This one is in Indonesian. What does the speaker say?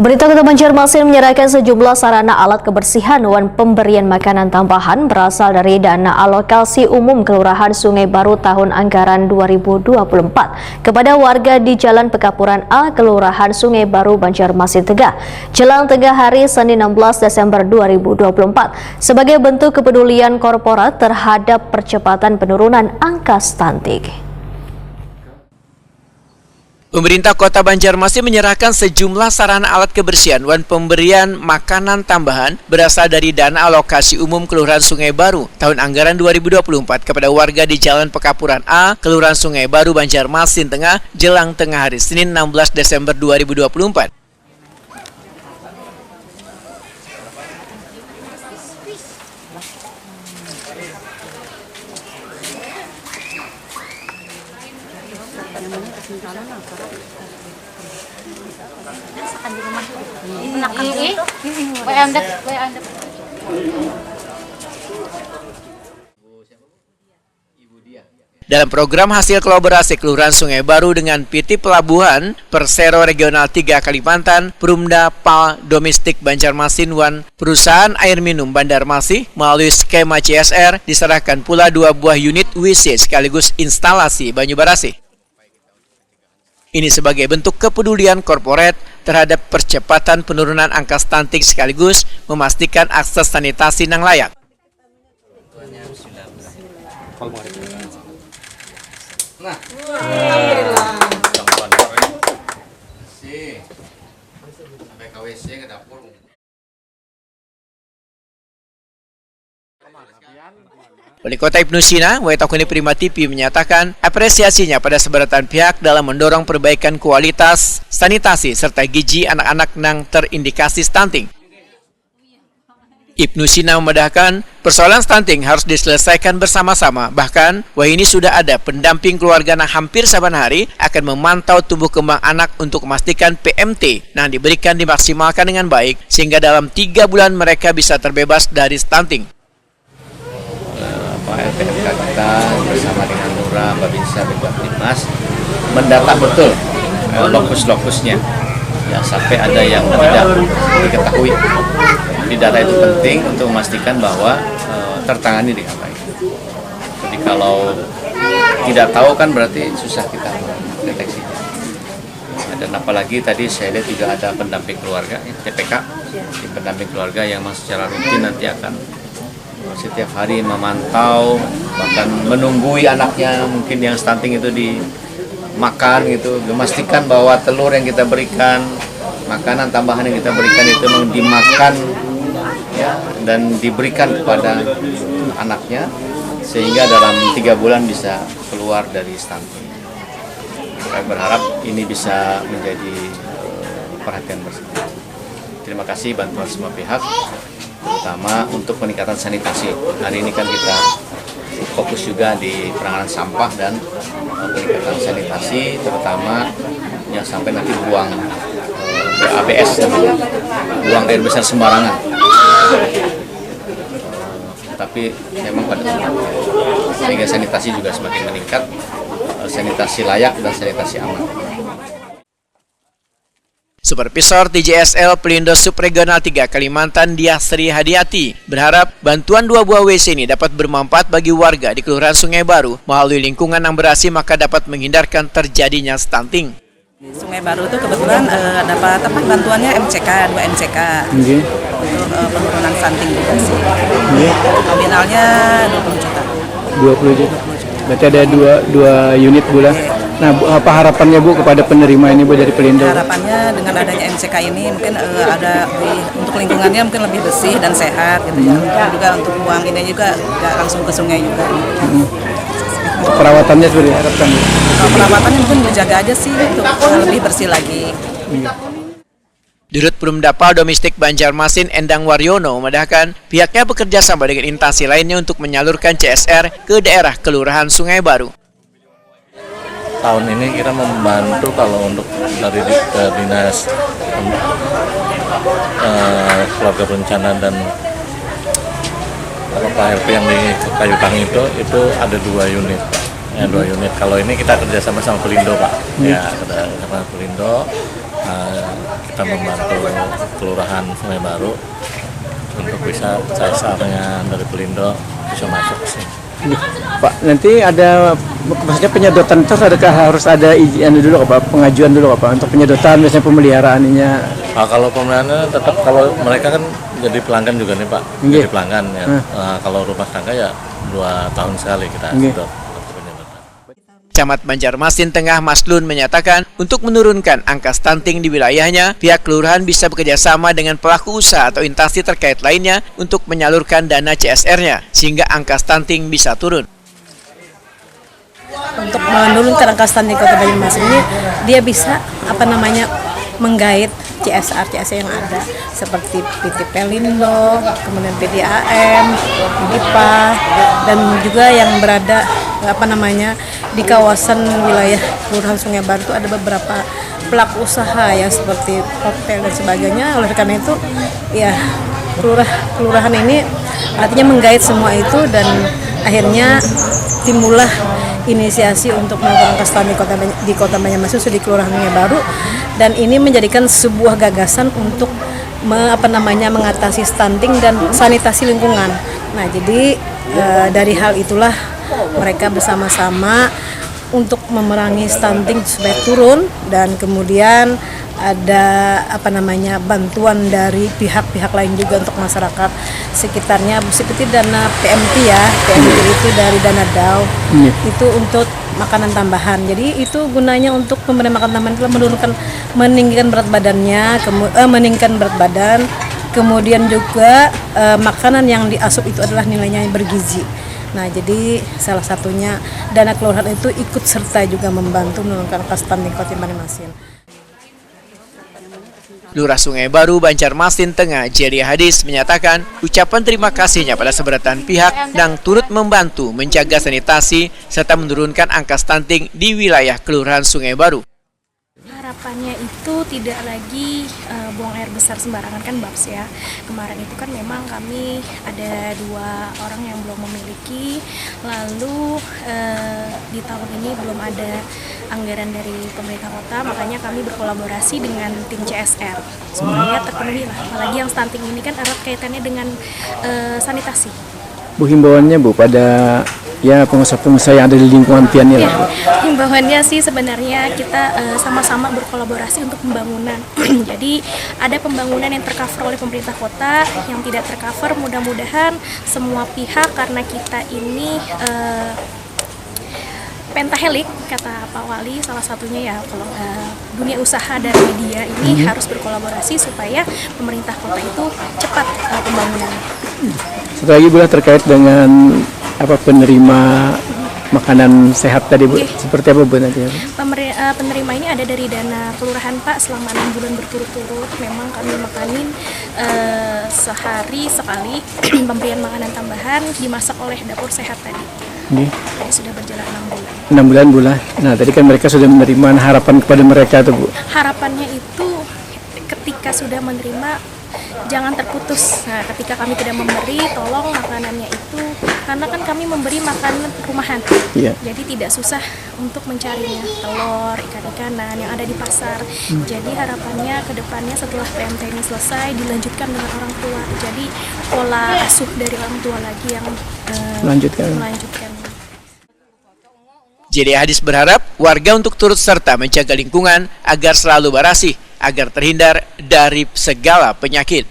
Pemerintah Kota Banjarmasin menyerahkan sejumlah sarana alat kebersihan dan pemberian makanan tambahan berasal dari dana alokasi umum Kelurahan Sungai Baru tahun anggaran 2024 kepada warga di Jalan Pekapuran A, Kelurahan Sungai Baru, Banjarmasin Tegah, jelang tengah hari Senin 16 Desember 2024 sebagai bentuk kepedulian korporat terhadap percepatan penurunan angka stunting. Pemerintah Kota Banjarmasin menyerahkan sejumlah sarana alat kebersihan dan pemberian makanan tambahan berasal dari dana alokasi umum Kelurahan Sungai Baru tahun anggaran 2024 kepada warga di Jalan Pekapuran A, Kelurahan Sungai Baru, Banjarmasin Tengah, jelang tengah hari Senin 16 Desember 2024. Dalam program hasil kolaborasi Kelurahan Sungai Baru dengan PT Pelabuhan, Persero Regional 3 Kalimantan, Perumda PAL Domestik Banjarmasin dan Perusahaan Air Minum Banjarmasin melalui skema CSR diserahkan pula 2 buah unit WC sekaligus instalasi banyu barasi. Ini sebagai bentuk kepedulian korporat terhadap percepatan penurunan angka stunting sekaligus memastikan akses sanitasi yang layak. Wali Kota Ibnu Sina, Waitokuni Prima TV menyatakan apresiasinya pada seberatan pihak dalam mendorong perbaikan kualitas sanitasi serta gizi anak-anak yang terindikasi stunting. Ibnu Sina memedahkan persoalan stunting harus diselesaikan bersama-sama. Bahkan, ini sudah ada pendamping keluarga yang hampir saban hari akan memantau tumbuh kembang anak untuk memastikan PMT yang diberikan dimaksimalkan dengan baik sehingga dalam 3 bulan mereka bisa terbebas dari stunting. LPMK kita bersama dengan Lurah, Babinsa, Bebas mendata betul lokus-lokusnya ya, sampai ada yang tidak diketahui. Di data itu penting untuk memastikan bahwa tertangani dengan baik. Jadi kalau tidak tahu kan berarti susah kita deteksi. Dan apalagi tadi saya lihat juga ada pendamping keluarga, TPK, pendamping keluarga yang secara rutin nanti akan setiap hari memantau, bahkan menunggui anaknya mungkin yang stunting itu dimakan gitu, memastikan bahwa telur yang kita berikan, makanan tambahan yang kita berikan itu memang dimakan ya, dan diberikan kepada anaknya sehingga dalam 3 bulan bisa keluar dari stunting. Saya berharap ini bisa menjadi perhatian bersama. Terima kasih bantuan semua pihak, terutama untuk peningkatan sanitasi. Hari ini kan kita fokus juga di penanganan sampah dan peningkatan sanitasi, terutama yang sampai nanti buang ABS, buang air besar sembarangan. Tapi memang pada sehingga sanitasi juga semakin meningkat, sanitasi layak dan sanitasi aman. Supervisor TJSL Pelindo Subregional 3 Kalimantan Diah Sri Hadiati berharap bantuan 2 buah WC ini dapat bermanfaat bagi warga di Kelurahan Sungai Baru melalui lingkungan yang berasi maka dapat menghindarkan terjadinya stunting. Sungai Baru itu kebetulan dapat bantuannya MCK, 2 MCK untuk penurunan stunting juga sih. Nominalnya 20 juta. 20 juta. Berarti ada 2 unit bulan. Nah, apa harapannya Bu kepada penerima ini Bu dari Pelindo? Harapannya dengan adanya MCK ini mungkin ada untuk lingkungannya mungkin lebih bersih dan sehat gitu ya. Juga untuk buang ini juga nggak langsung ke sungai juga. Untuk perawatannya sudah diharapkan. Perawatannya mungkin dijaga aja sih untuk lebih bersih lagi. Dirut Perumda PAL Domestik Banjarmasin Endang Waryono memedahkan pihaknya bekerja sama dengan instansi lainnya untuk menyalurkan CSR ke daerah Kelurahan Sungai Baru. Tahun ini kita membantu kalau untuk dari dinas keluarga berencana dan KLP yang di Kayu Tangi itu ada 2 unit. Ya, 2 unit. Kalau ini kita kerjasama sama Pelindo, Pak. Ya, kita sama Pelindo. kita membantu Kelurahan Sungai Baru untuk bisa CSR-nya dari Pelindo bisa masuk ke sini. Pak, nanti ada maksudnya penyedotan itu harus ada izin dulu apa pengajuan dulu apa untuk penyedotan biasanya pemeliharaannya. Kalau pemeliharaannya tetap kalau mereka kan jadi pelanggan juga nih Pak, jadi pelanggan ya. Kalau rumah tangga ya 2 tahun sekali kita sedot. Camat Banjarmasin Tengah Maslun menyatakan untuk menurunkan angka stunting di wilayahnya, pihak kelurahan bisa bekerjasama dengan pelaku usaha atau instansi terkait lainnya untuk menyalurkan dana CSR-nya sehingga angka stunting bisa turun. Untuk menurunkan angka stunting Kota Banjarmasin ini, dia bisa menggait CSR yang ada seperti PT Pelindo, kemudian PDAM, PDIPA, dan juga yang berada di kawasan wilayah Kelurahan Sungai Baru itu ada beberapa pelaku usaha ya seperti hotel dan sebagainya. Oleh karena itu ya kelurahan ini artinya menggait semua itu dan akhirnya timbullah inisiasi untuk melakukan angka stunting di Kota Banjarmasin di Kelurahan Sungai Baru, dan ini menjadikan sebuah gagasan untuk mengatasi stunting dan sanitasi lingkungan. Nah, jadi dari hal itulah mereka bersama-sama untuk memerangi stunting supaya turun, dan kemudian ada bantuan dari pihak-pihak lain juga untuk masyarakat sekitarnya seperti dana PMT ya, PMT itu dari dana DAO itu untuk makanan tambahan. Jadi itu gunanya untuk pemberian makanan tambahan itu meninggikan berat badannya, meninggikan berat badan, kemudian juga makanan yang diasup itu adalah nilainya yang bergizi. Nah, jadi salah satunya dana kelurahan itu ikut serta juga membantu menurunkan angka stunting Kota Banjarmasin. Lurah Sungai Baru Banjarmasin Tengah Jerry Hadis menyatakan ucapan terima kasihnya pada seberatan pihak yang turut membantu menjaga sanitasi serta menurunkan angka stunting di wilayah Kelurahan Sungai Baru. Harapannya itu tidak lagi buang air besar sembarangan kan Babs ya. Kemarin itu kan memang kami ada 2 orang yang belum memiliki, lalu di tahun ini belum ada anggaran dari pemerintah kota, makanya kami berkolaborasi dengan tim CSR supaya terpenuhi lah. Apalagi yang stunting ini kan erat kaitannya dengan sanitasi. Bu, himbauannya Bu pada ya pengusaha-pengusaha yang ada di lingkungan Pian ini. Ya, himbauannya sih sebenarnya kita sama-sama berkolaborasi untuk pembangunan. Jadi ada pembangunan yang tercover oleh pemerintah kota, yang tidak tercover mudah-mudahan semua pihak, karena kita ini pentahelik kata Pak Wali, salah satunya ya kalau dunia usaha dan media ini harus berkolaborasi supaya pemerintah kota itu cepat pembangunannya. Satu lagi Bu, terkait dengan penerima makanan sehat tadi Bu, seperti apa Bu nanti? Penerima ini ada dari dana kelurahan Pak, selama 6 bulan berturut-turut memang kami makanin sehari sekali pemberian makanan tambahan dimasak oleh dapur sehat tadi. Jadi sudah berjalan 6 bulan. 6 bulan. Nah, tadi kan mereka sudah menerima, harapan kepada mereka tuh Bu. Harapannya itu ketika sudah menerima jangan terputus. Nah, ketika kami tidak memberi, tolong makanannya itu, karena kan kami memberi makanan rumahan. Jadi tidak susah untuk mencarinya, telur, ikan-ikanan yang ada di pasar. Jadi harapannya ke depannya setelah PMT ini selesai dilanjutkan dengan orang tua. Jadi pola asuh dari orang tua lagi yang melanjutkan. Jadi Hadis berharap warga untuk turut serta menjaga lingkungan agar selalu bersih, agar terhindar dari segala penyakit.